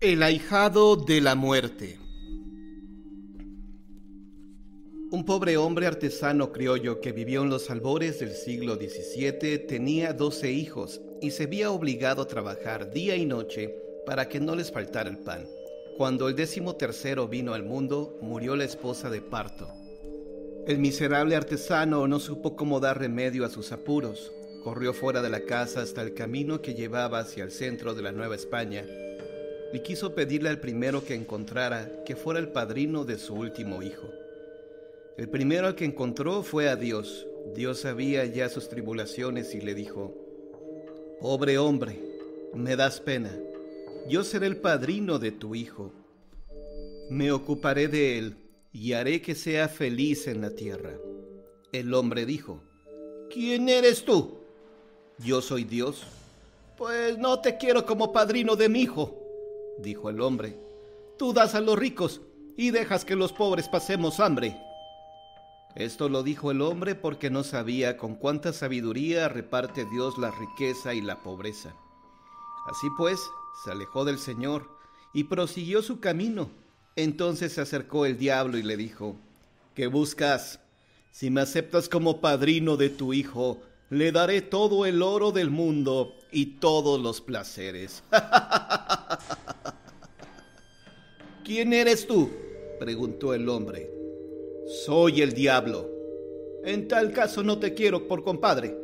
El ahijado de la muerte. Un pobre hombre artesano criollo que vivió en los albores del siglo XVII tenía 12 hijos y se veía obligado a trabajar día y noche para que no les faltara el pan. Cuando el 13º vino al mundo, murió la esposa de parto. El miserable artesano no supo cómo dar remedio a sus apuros. Corrió fuera de la casa hasta el camino que llevaba hacia el centro de la Nueva España y quiso pedirle al primero que encontrara que fuera el padrino de su último hijo. El primero al que encontró fue a Dios. Dios sabía ya sus tribulaciones y le dijo: «Pobre hombre, me das pena. Yo seré el padrino de tu hijo. Me ocuparé de él y haré que sea feliz en la tierra». El hombre dijo: «¿Quién eres tú?». «Yo soy Dios». «Pues no te quiero como padrino de mi hijo», dijo el hombre. «Tú das a los ricos y dejas que los pobres pasemos hambre». Esto lo dijo el hombre porque no sabía con cuánta sabiduría reparte Dios la riqueza y la pobreza. Así pues, se alejó del Señor y prosiguió su camino. Entonces se acercó el diablo y le dijo: «¿Qué buscas? Si me aceptas como padrino de tu hijo, le daré todo el oro del mundo y todos los placeres». «¿Quién eres tú?», preguntó el hombre. «Soy el diablo». «En tal caso no te quiero por compadre.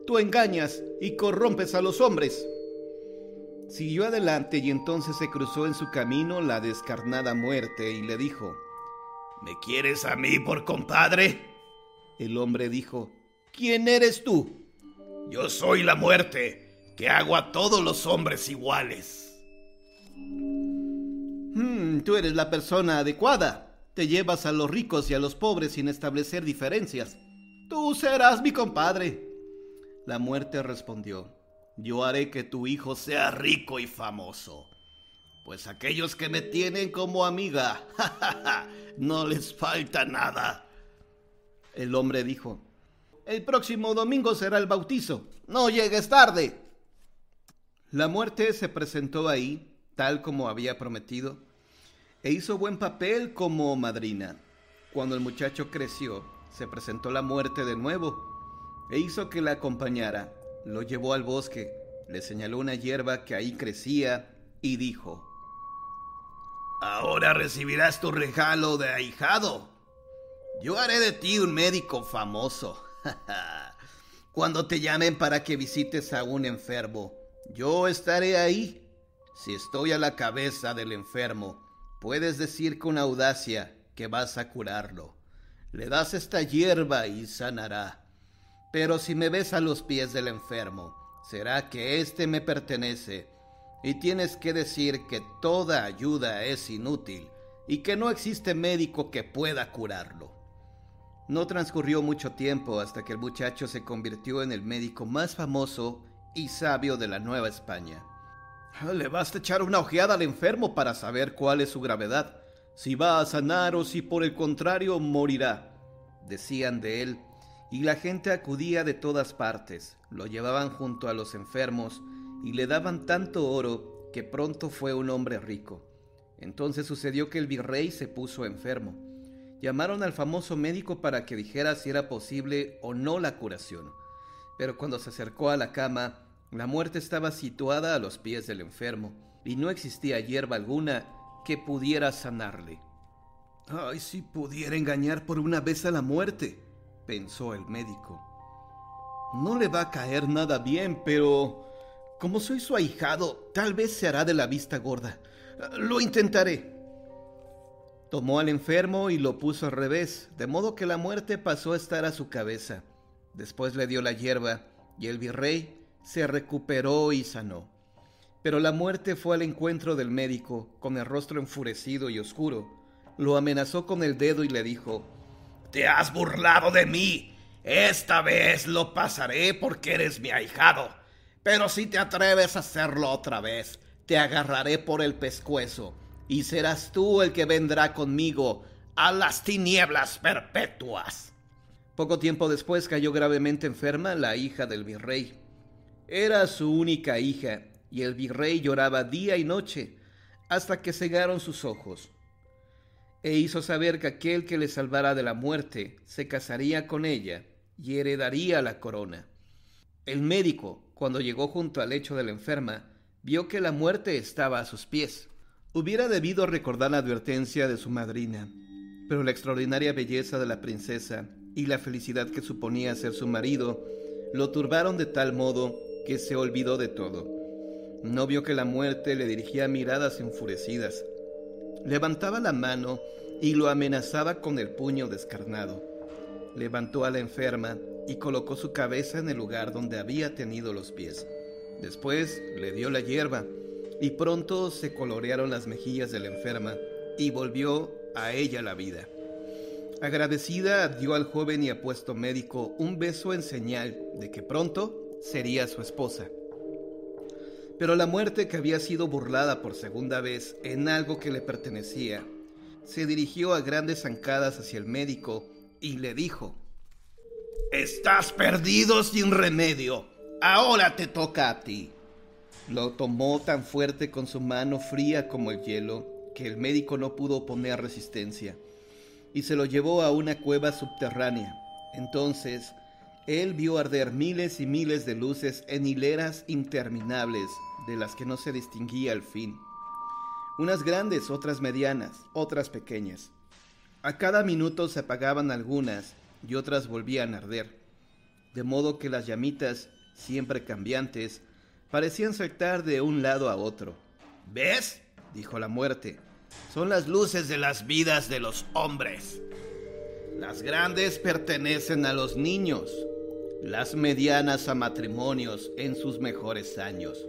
Tú engañas y corrompes a los hombres». Siguió adelante y entonces se cruzó en su camino la descarnada muerte y le dijo: «¿Me quieres a mí por compadre?». El hombre dijo: «¿Quién eres tú?». «Yo soy la muerte, que hago a todos los hombres iguales». Tú eres la persona adecuada. Te llevas a los ricos y a los pobres sin establecer diferencias. Tú serás mi compadre». La muerte respondió: «Yo haré que tu hijo sea rico y famoso, pues aquellos que me tienen como amiga, no les falta nada». El hombre dijo: «El próximo domingo será el bautizo. No llegues tarde». La muerte se presentó ahí, tal como había prometido, e hizo buen papel como madrina. Cuando el muchacho creció, se presentó la muerte de nuevo e hizo que la acompañara. Lo llevó al bosque, le señaló una hierba que ahí crecía y dijo: «Ahora recibirás tu regalo de ahijado. Yo haré de ti un médico famoso. Cuando te llamen para que visites a un enfermo, yo estaré ahí. Si estoy a la cabeza del enfermo, puedes decir con audacia que vas a curarlo. Le das esta hierba y sanará. Pero si me ves a los pies del enfermo, será que éste me pertenece, y tienes que decir que toda ayuda es inútil y que no existe médico que pueda curarlo». No transcurrió mucho tiempo hasta que el muchacho se convirtió en el médico más famoso y sabio de la Nueva España. «Le basta echar una ojeada al enfermo para saber cuál es su gravedad, si va a sanar o si por el contrario morirá», decían de él, y la gente acudía de todas partes. Lo llevaban junto a los enfermos y le daban tanto oro que pronto fue un hombre rico. Entonces sucedió que el virrey se puso enfermo. Llamaron al famoso médico para que dijera si era posible o no la curación, pero cuando se acercó a la cama, la muerte estaba situada a los pies del enfermo y no existía hierba alguna que pudiera sanarle. «Ay, si pudiera engañar por una vez a la muerte», pensó el médico. «No le va a caer nada bien, pero como soy su ahijado, tal vez se hará de la vista gorda. Lo intentaré». Tomó al enfermo y lo puso al revés, de modo que la muerte pasó a estar a su cabeza. Después le dio la hierba y el virrey se recuperó y sanó. Pero la muerte fue al encuentro del médico, con el rostro enfurecido y oscuro. Lo amenazó con el dedo y le dijo: «Te has burlado de mí. Esta vez lo pasaré porque eres mi ahijado. Pero si te atreves a hacerlo otra vez, te agarraré por el pescuezo y serás tú el que vendrá conmigo a las tinieblas perpetuas». Poco tiempo después cayó gravemente enferma la hija del virrey. Era su única hija y el virrey lloraba día y noche. hasta que cegaron sus ojos, e hizo saber que aquel que le salvara de la muerte se casaría con ella y heredaría la corona. El médico, cuando llegó junto al lecho de la enferma, vio que la muerte estaba a sus pies. Hubiera debido recordar la advertencia de su madrina, pero la extraordinaria belleza de la princesa y la felicidad que suponía ser su marido lo turbaron de tal modo que se olvidó de todo. No vio que la muerte le dirigía miradas enfurecidas. Levantaba la mano y lo amenazaba con el puño descarnado. Levantó a la enferma y colocó su cabeza en el lugar donde había tenido los pies. Después le dio la hierba y pronto se colorearon las mejillas de la enferma y volvió a ella la vida. Agradecida, dio al joven y apuesto médico un beso en señal de que pronto sería su esposa. Pero la muerte, que había sido burlada por segunda vez en algo que le pertenecía, se dirigió a grandes zancadas hacia el médico y le dijo: «Estás perdido sin remedio. Ahora te toca a ti». Lo tomó tan fuerte con su mano fría como el hielo que el médico no pudo oponer resistencia y se lo llevó a una cueva subterránea. Entonces él vio arder miles y miles de luces en hileras interminables de las que no se distinguía el fin. Unas grandes, otras medianas, otras pequeñas. A cada minuto se apagaban algunas y otras volvían a arder, de modo que las llamitas, siempre cambiantes, parecían saltar de un lado a otro. «¿Ves?», dijo la muerte, «son las luces de las vidas de los hombres. Las grandes pertenecen a los niños, las medianas a matrimonios en sus mejores años.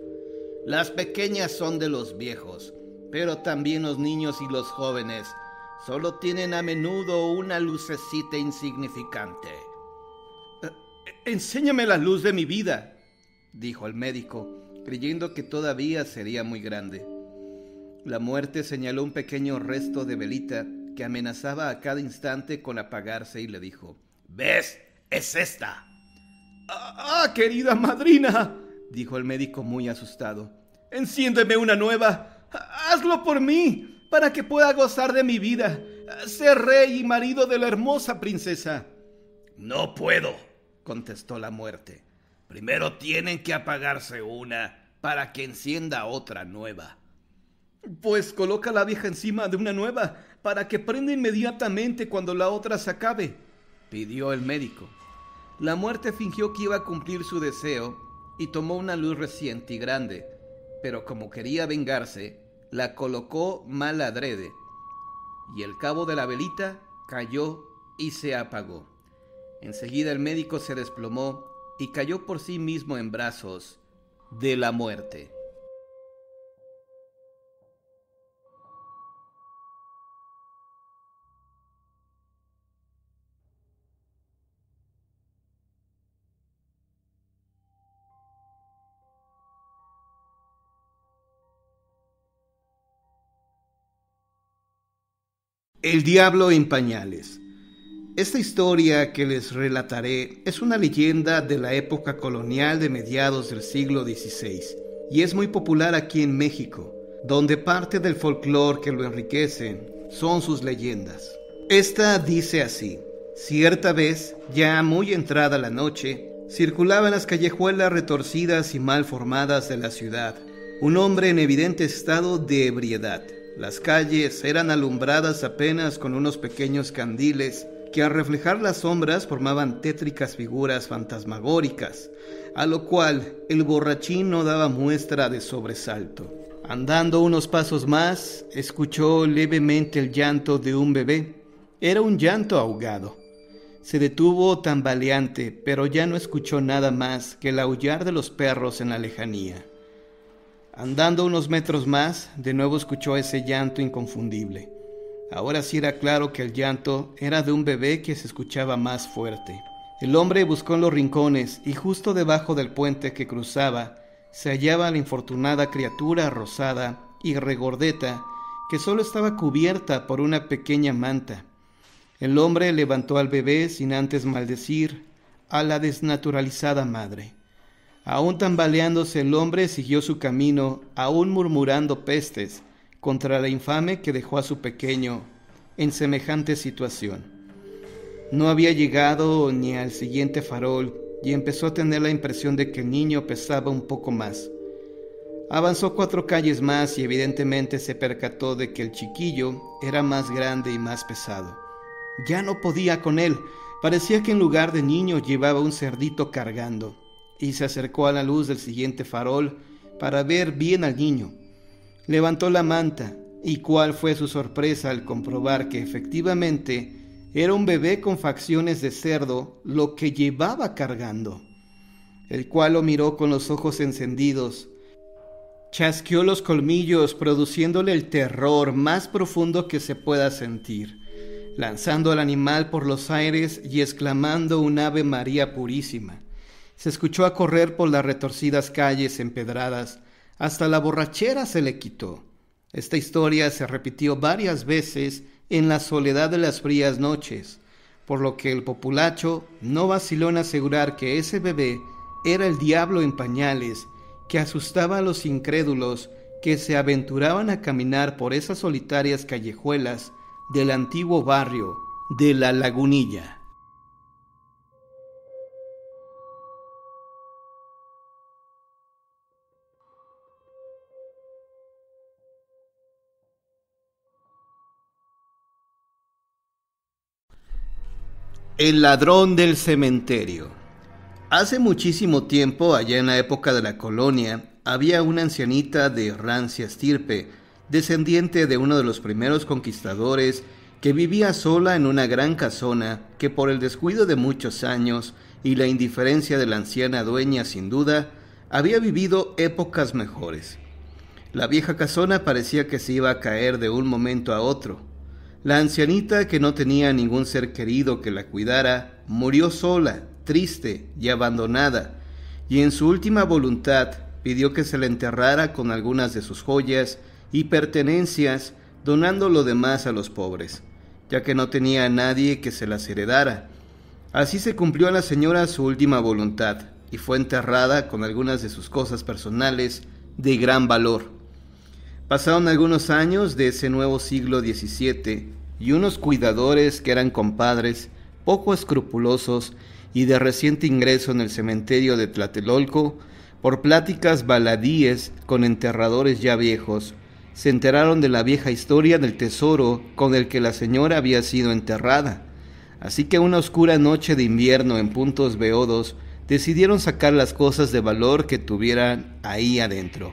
Las pequeñas son de los viejos, pero también los niños y los jóvenes solo tienen a menudo una lucecita insignificante». «Enséñame la luz de mi vida», dijo el médico, creyendo que todavía sería muy grande. La muerte señaló un pequeño resto de velita que amenazaba a cada instante con apagarse y le dijo: «¿Ves? Es esta». Querida madrina», dijo el médico muy asustado, «enciéndeme una nueva. Hazlo por mí, para que pueda gozar de mi vida, ser rey y marido de la hermosa princesa». «No puedo», contestó la muerte. «Primero tienen que apagarse una para que encienda otra nueva». «Pues coloca la vieja encima de una nueva para que prenda inmediatamente cuando la otra se acabe», pidió el médico. La muerte fingió que iba a cumplir su deseo y tomó una luz reciente y grande, pero como quería vengarse, la colocó mal adrede, y el cabo de la velita cayó y se apagó. Enseguida el médico se desplomó y cayó por sí mismo en brazos de la muerte. El diablo en pañales. Esta historia que les relataré es una leyenda de la época colonial de mediados del siglo XVI y es muy popular aquí en México, donde parte del folclore que lo enriquece son sus leyendas. Esta dice así: cierta vez, ya muy entrada la noche, circulaba en las callejuelas retorcidas y mal formadas de la ciudad un hombre en evidente estado de ebriedad. Las calles eran alumbradas apenas con unos pequeños candiles que al reflejar las sombras formaban tétricas figuras fantasmagóricas, a lo cual el borrachín no daba muestra de sobresalto. Andando unos pasos más, escuchó levemente el llanto de un bebé. Era un llanto ahogado. Se detuvo tambaleante, pero ya no escuchó nada más que el aullar de los perros en la lejanía. Andando unos metros más, de nuevo escuchó ese llanto inconfundible. Ahora sí era claro que el llanto era de un bebé que se escuchaba más fuerte. El hombre buscó en los rincones y justo debajo del puente que cruzaba se hallaba la infortunada criatura rosada y regordeta que solo estaba cubierta por una pequeña manta. El hombre levantó al bebé sin antes maldecir a la desnaturalizada madre. Aún tambaleándose, el hombre siguió su camino, aún murmurando pestes, contra la infame que dejó a su pequeño en semejante situación. No había llegado ni al siguiente farol y empezó a tener la impresión de que el niño pesaba un poco más. Avanzó 4 calles más y evidentemente se percató de que el chiquillo era más grande y más pesado. Ya no podía con él, parecía que en lugar de niño llevaba un cerdito cargando, y se acercó a la luz del siguiente farol para ver bien al niño. Levantó la manta, y cuál fue su sorpresa al comprobar que efectivamente era un bebé con facciones de cerdo lo que llevaba cargando, el cual lo miró con los ojos encendidos. Chasqueó los colmillos, produciéndole el terror más profundo que se pueda sentir, lanzando al animal por los aires y exclamando un Ave María purísima. Se escuchó a correr por las retorcidas calles empedradas, hasta la borrachera se le quitó. Esta historia se repitió varias veces en la soledad de las frías noches, por lo que el populacho no vaciló en asegurar que ese bebé era el diablo en pañales, que asustaba a los incrédulos que se aventuraban a caminar por esas solitarias callejuelas del antiguo barrio de La Lagunilla. El ladrón del cementerio. Hace muchísimo tiempo, allá en la época de la colonia, había una ancianita de rancia estirpe, descendiente de uno de los primeros conquistadores, que vivía sola en una gran casona que por el descuido de muchos años y la indiferencia de la anciana dueña sin duda, había vivido épocas mejores. La vieja casona parecía que se iba a caer de un momento a otro. La ancianita, que no tenía ningún ser querido que la cuidara, murió sola, triste y abandonada, y en su última voluntad pidió que se le enterrara con algunas de sus joyas y pertenencias, donando lo demás a los pobres, ya que no tenía a nadie que se las heredara. Así se cumplió a la señora su última voluntad, y fue enterrada con algunas de sus cosas personales de gran valor. Pasaron algunos años de ese nuevo siglo XVII, y unos cuidadores que eran compadres, poco escrupulosos y de reciente ingreso en el cementerio de Tlatelolco, por pláticas baladíes con enterradores ya viejos, se enteraron de la vieja historia del tesoro con el que la señora había sido enterrada. Así que una oscura noche de invierno en puntos beodos, decidieron sacar las cosas de valor que tuvieran ahí adentro.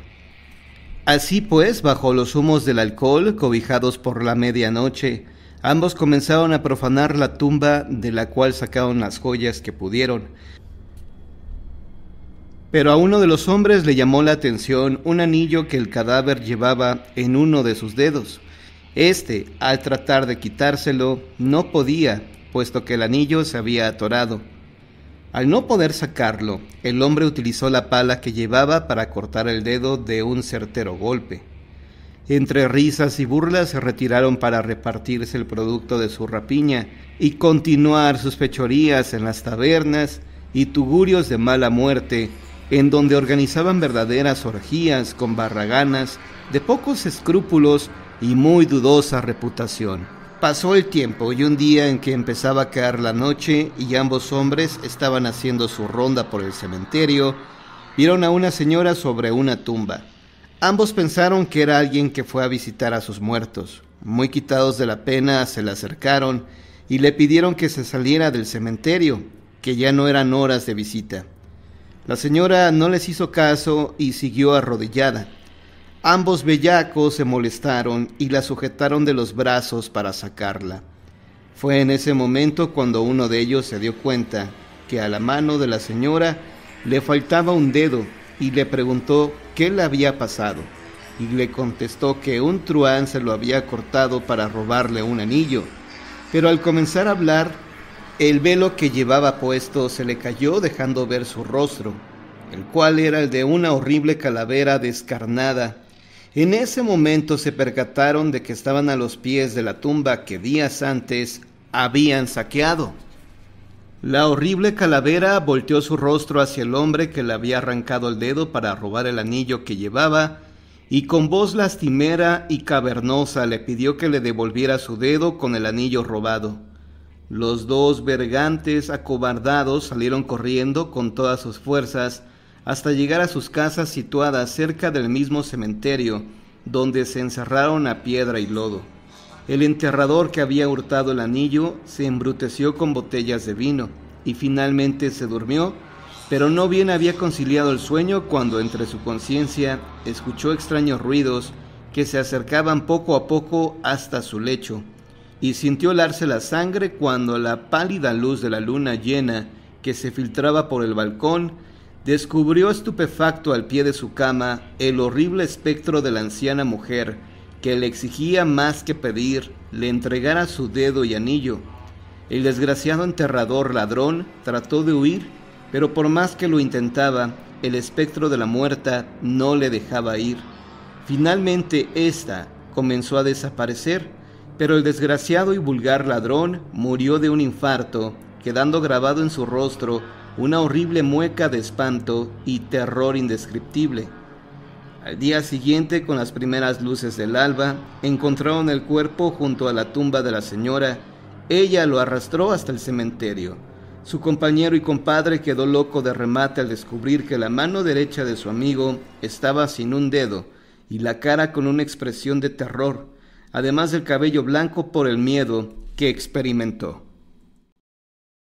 Así pues, bajo los humos del alcohol, cobijados por la medianoche, ambos comenzaron a profanar la tumba, de la cual sacaron las joyas que pudieron. Pero a uno de los hombres le llamó la atención un anillo que el cadáver llevaba en uno de sus dedos. Este, al tratar de quitárselo, no podía, puesto que el anillo se había atorado. Al no poder sacarlo, el hombre utilizó la pala que llevaba para cortar el dedo de un certero golpe. Entre risas y burlas se retiraron para repartirse el producto de su rapiña y continuar sus fechorías en las tabernas y tugurios de mala muerte, en donde organizaban verdaderas orgías con barraganas de pocos escrúpulos y muy dudosa reputación. Pasó el tiempo y un día en que empezaba a caer la noche y ambos hombres estaban haciendo su ronda por el cementerio, vieron a una señora sobre una tumba. Ambos pensaron que era alguien que fue a visitar a sus muertos. Muy quitados de la pena, se le acercaron y le pidieron que se saliera del cementerio, que ya no eran horas de visita. La señora no les hizo caso y siguió arrodillada. Ambos bellacos se molestaron y la sujetaron de los brazos para sacarla. Fue en ese momento cuando uno de ellos se dio cuenta que a la mano de la señora le faltaba un dedo y le preguntó qué le había pasado, y le contestó que un truán se lo había cortado para robarle un anillo, pero al comenzar a hablar, el velo que llevaba puesto se le cayó dejando ver su rostro, el cual era el de una horrible calavera descarnada. En ese momento se percataron de que estaban a los pies de la tumba que días antes habían saqueado. La horrible calavera volteó su rostro hacia el hombre que le había arrancado el dedo para robar el anillo que llevaba y con voz lastimera y cavernosa le pidió que le devolviera su dedo con el anillo robado. Los dos bergantes acobardados salieron corriendo con todas sus fuerzas hasta llegar a sus casas situadas cerca del mismo cementerio, donde se encerraron a piedra y lodo. El enterrador que había hurtado el anillo se embruteció con botellas de vino y finalmente se durmió, pero no bien había conciliado el sueño cuando entre su conciencia escuchó extraños ruidos que se acercaban poco a poco hasta su lecho, y sintió helarse la sangre cuando la pálida luz de la luna llena que se filtraba por el balcón descubrió estupefacto al pie de su cama el horrible espectro de la anciana mujer que le exigía más que pedir le entregara su dedo y anillo. El desgraciado enterrador ladrón trató de huir, pero por más que lo intentaba, el espectro de la muerta no le dejaba ir. Finalmente ésta comenzó a desaparecer, pero el desgraciado y vulgar ladrón murió de un infarto, quedando grabado en su rostro una horrible mueca de espanto y terror indescriptible. Al día siguiente, con las primeras luces del alba, encontraron el cuerpo junto a la tumba de la señora. Ella lo arrastró hasta el cementerio. Su compañero y compadre quedó loco de remate al descubrir que la mano derecha de su amigo estaba sin un dedo y la cara con una expresión de terror, además del cabello blanco por el miedo que experimentó.